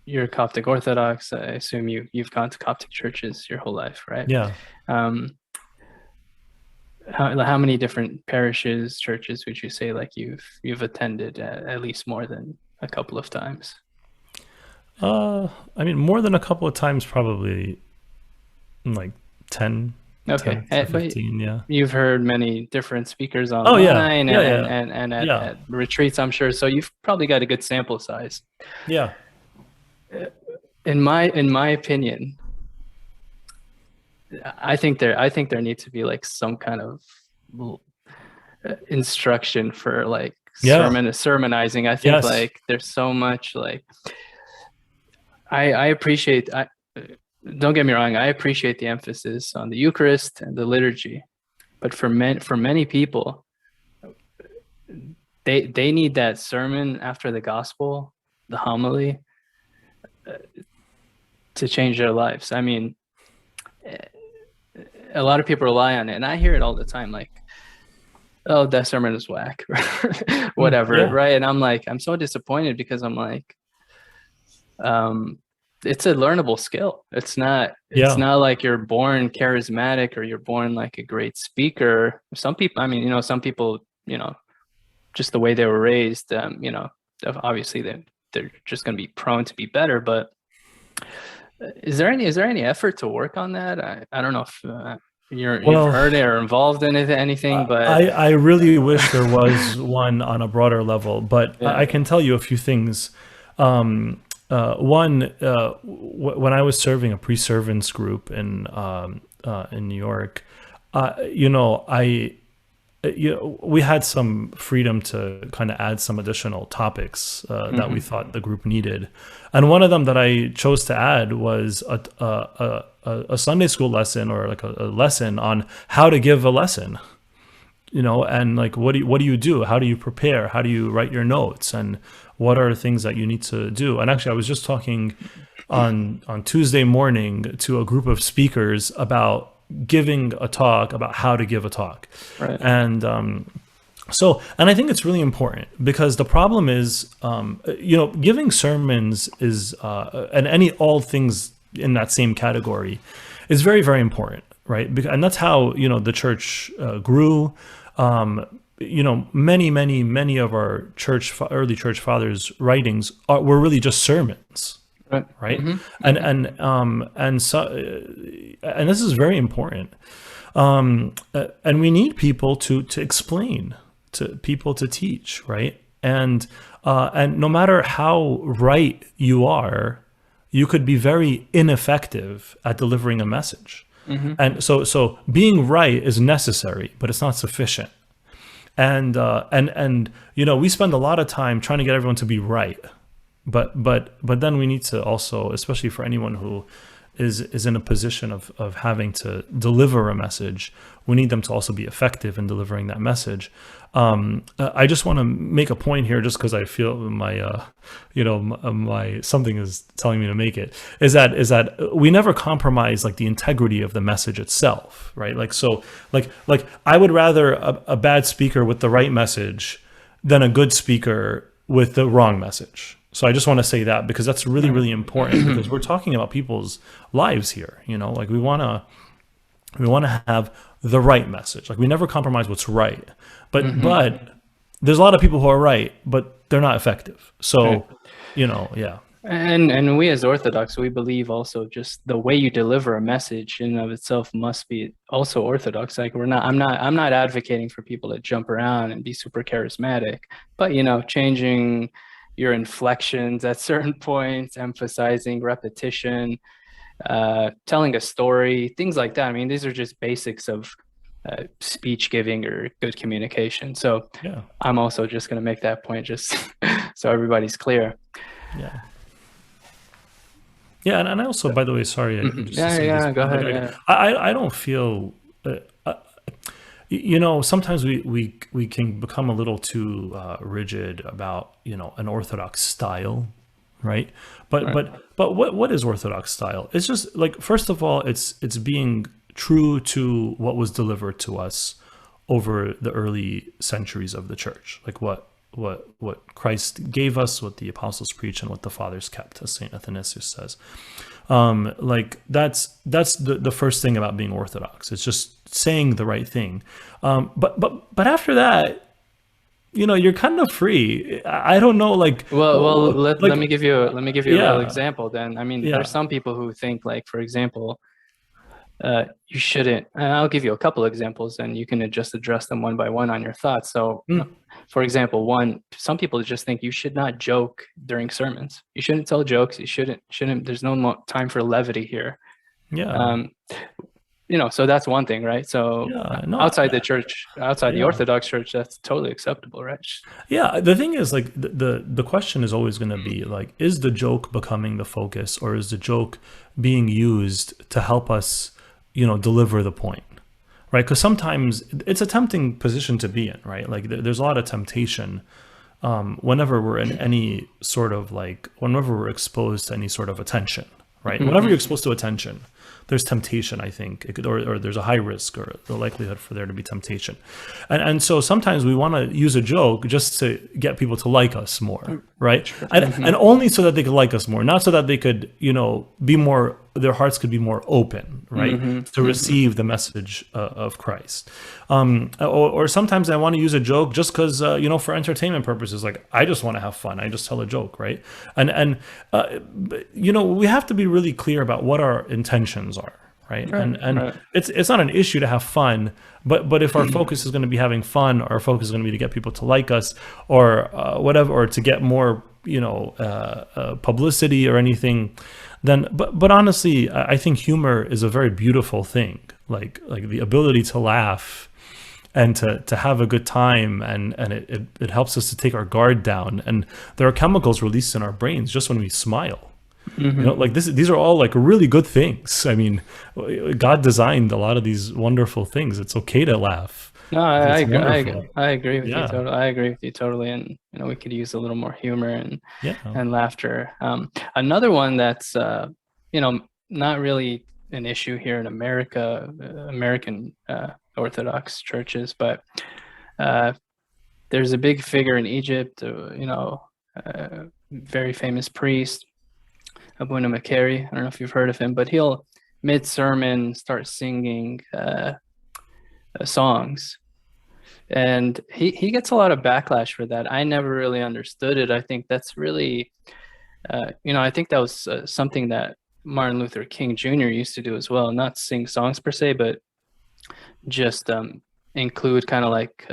you're Coptic Orthodox. I assume you've gone to Coptic churches your whole life, right? Yeah. Um, how many different parishes, churches would you say like you've attended at least more than a couple of times? I mean, more than a couple of times, probably like 10, Okay, 10 to but 15. Yeah. you've heard many different speakers Oh yeah. online Yeah. and Yeah. at retreats, I'm sure. So you've probably got a good sample size. Yeah. In my opinion, I think there needs to be like some kind of instruction for like Yeah. sermonizing. I think Yes. like there's so much like I appreciate I don't get me wrong, I appreciate the emphasis on the Eucharist and the liturgy, but for many people, they need that sermon after the gospel, the homily, to change their lives. I mean, a lot of people rely on it, and I hear it all the time, like, "Oh, that sermon is whack," whatever, Yeah. right? And I'm like, I'm so disappointed because I'm like, um, it's a learnable skill. It's Yeah. not like you're born charismatic or you're born like a great speaker. Some people, I mean, some people, just the way they were raised, obviously they're just going to be prone to be better. But is there any effort to work on that? I don't know if you've Well, heard it or involved in it, anything, but I really wish there was one on a broader level, but yeah. I can tell you a few things. One, when I was serving a pre-servants group in New York, we had some freedom to kind of add some additional topics that we Hmm. thought the group needed, and one of them that I chose to add was a Sunday school lesson, or like a lesson on how to give a lesson. And like, what do you do? How do you prepare? How do you write your notes? And what are things that you need to do? And actually, I was just talking on Tuesday morning to a group of speakers about giving a talk, about how to give a talk. Right. And and I think it's really important, because the problem is, giving sermons is, and all things in that same category, is very, very important, right? And that's how, the church grew. Many of our early church fathers' writings were really just sermons, Right. right? Hmm. And this is very important. And we need people to explain, to people to teach, right? And no matter how right you are, you could be very ineffective at delivering a message. Hmm. And so being right is necessary, but it's not sufficient. And we spend a lot of time trying to get everyone to be right, but then we need to also, especially for anyone who is in a position of having to deliver a message, we need them to also be effective in delivering that message. I just want to make a point here, just because I feel my something is telling me to make it, is that we never compromise like the integrity of the message itself, right? Like I would rather a bad speaker with the right message than a good speaker with the wrong message. So I just want to say that, because that's really, Right. really important, because we're talking about people's lives here. Like we want to have the right message. Like, we never compromise what's right. But Hmm. but there's a lot of people who are right, but they're not effective. Right. So, yeah. And we as Orthodox, we believe also just the way you deliver a message in and of itself must be also Orthodox. Like, I'm not advocating for people to jump around and be super charismatic, but changing your inflections at certain points, emphasizing repetition, telling a story, things like that. I mean, these are just basics of speech giving or good communication. So Yeah. I'm also just going to make that point just so everybody's clear. Yeah. Yeah, and I also, by the way, sorry, Mhm. just to Yeah, say this, yeah, go ahead. like, Yeah. I don't feel, uh, sometimes we can become a little too rigid about, an Orthodox style, right? But Right. but what is Orthodox style? It's just like, first of all, it's being true to what was delivered to us over the early centuries of the church, like what what Christ gave us, what the apostles preach, and what the fathers kept, as Saint Athanasius says. Like that's the first thing about being Orthodox. It's just saying the right thing. But after that, you're kind of free. I don't know, like, Well, like, let me give you a real yeah, example then. I mean, yeah, there's some people who think, like, for example, you shouldn't, and I'll give you a couple examples and you can just address them one by one on your thoughts. So, mm, for example, one, some people just think you should not joke during sermons. You shouldn't tell jokes. You shouldn't, there's no time for levity here. yeah, Um, so that's one thing, right? So yeah. No, outside the church, outside the yeah. Orthodox Church, that's totally acceptable, right? Yeah, the thing is, like, the question is always going to be like, is the joke becoming the focus, or is the joke being used to help us, deliver the point, right? Because sometimes it's a tempting position to be in, right? Like, there's a lot of temptation whenever we're in any sort of, like, whenever we're exposed to any sort of attention, right? Whenever you're exposed to attention, there's temptation, I think, or there's a high risk or the likelihood for there to be temptation. And so sometimes we want to use a joke just to get people to like us more, right? And only so that they could like us more, not so that they could, be more, their hearts could be more open, right, to receive the message of Christ. Or sometimes I want to use a joke just because, for entertainment purposes. Like, I just want to have fun. I just tell a joke, right? And we have to be really clear about what our intentions are, right? And it's not an issue to have fun, but if our focus is going to be having fun, our focus is going to be to get people to like us, or whatever, or to get more, publicity or anything, then, but honestly, I think humor is a very beautiful thing. Like the ability to laugh and to have a good time, and it helps us to take our guard down. And there are chemicals released in our brains just when we smile. Like these are all, like, really good things. I mean, God designed a lot of these wonderful things. It's okay to laugh. No, It's agree. wonderful. I agree with you Yeah. totally. I agree with you totally. And we could use a little more humor Yeah. and laughter. Another one that's not really an issue here in America, American Orthodox churches, but there's a big figure in Egypt, very famous priest, Abuna Makary. I don't know if you've heard of him, but he'll mid-sermon start singing songs, and he gets a lot of backlash for that. I never really understood it. I think that's really I think that was something that Martin Luther King Jr. used to do as well, not sing songs per se, but just include kind of like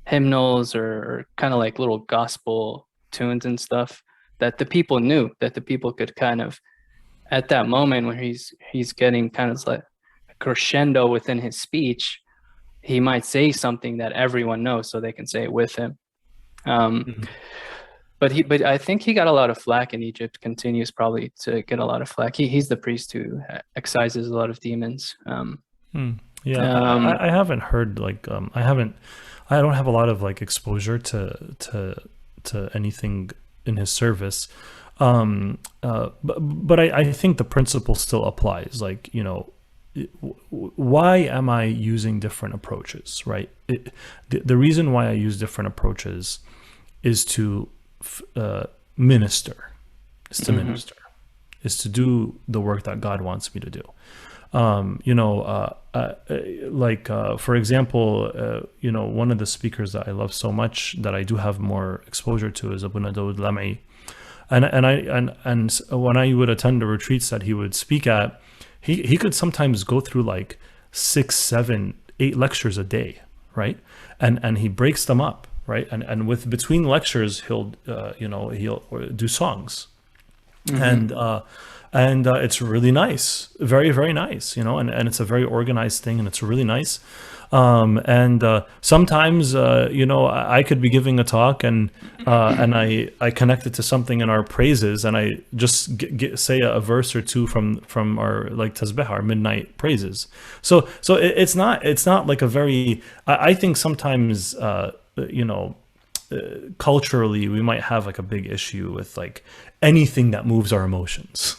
hymnals or kind of like little gospel tunes and stuff that the people knew, that the people could kind of, at that moment when he's getting kind of like a crescendo within his speech, he might say something that everyone knows, so they can say it with him. But I think he got a lot of flack in Egypt, continues probably to get a lot of flack. He's the priest who excises a lot of demons. Yeah, I haven't heard, like, I don't have a lot of, like, exposure to anything in his service. But I think the principle still applies. Like, why am I using different approaches, right? The reason why I use different approaches is to minister, is to do the work that God wants me to do. For example, one of the speakers that I love so much, that I do have more exposure to, is Abuna Dawood Lam'i. And when I would attend the retreats that he would speak at, he could sometimes go through like 6, 7, 8 lectures a day, right? And he breaks them up, right? And with between lectures, he'll do songs, and it's really nice, very, very nice, and it's a very organized thing, and it's really nice. Sometimes, I could be giving a talk, and I connect it to something in our praises, and I just say a verse or two from our, like, tasbih, our midnight praises. So it's not like a very, I think sometimes, culturally we might have like a big issue with like anything that moves our emotions,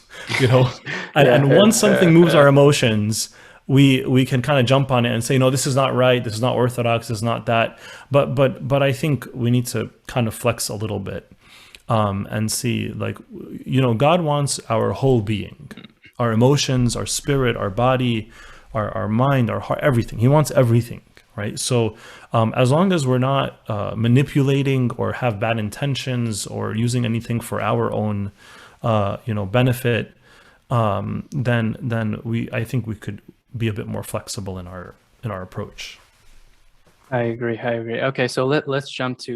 and once something moves our emotions, we can kind of jump on it and say, no, this is not right, this is not orthodox, this is not that. But I think we need to kind of flex a little bit, and see, like, God wants our whole being, our emotions, our spirit, our body, our mind, our heart, everything. He wants everything, right? So as long as we're not manipulating or have bad intentions or using anything for our own benefit, then I think we could be a bit more flexible in our approach. I agree. Okay, so let's jump to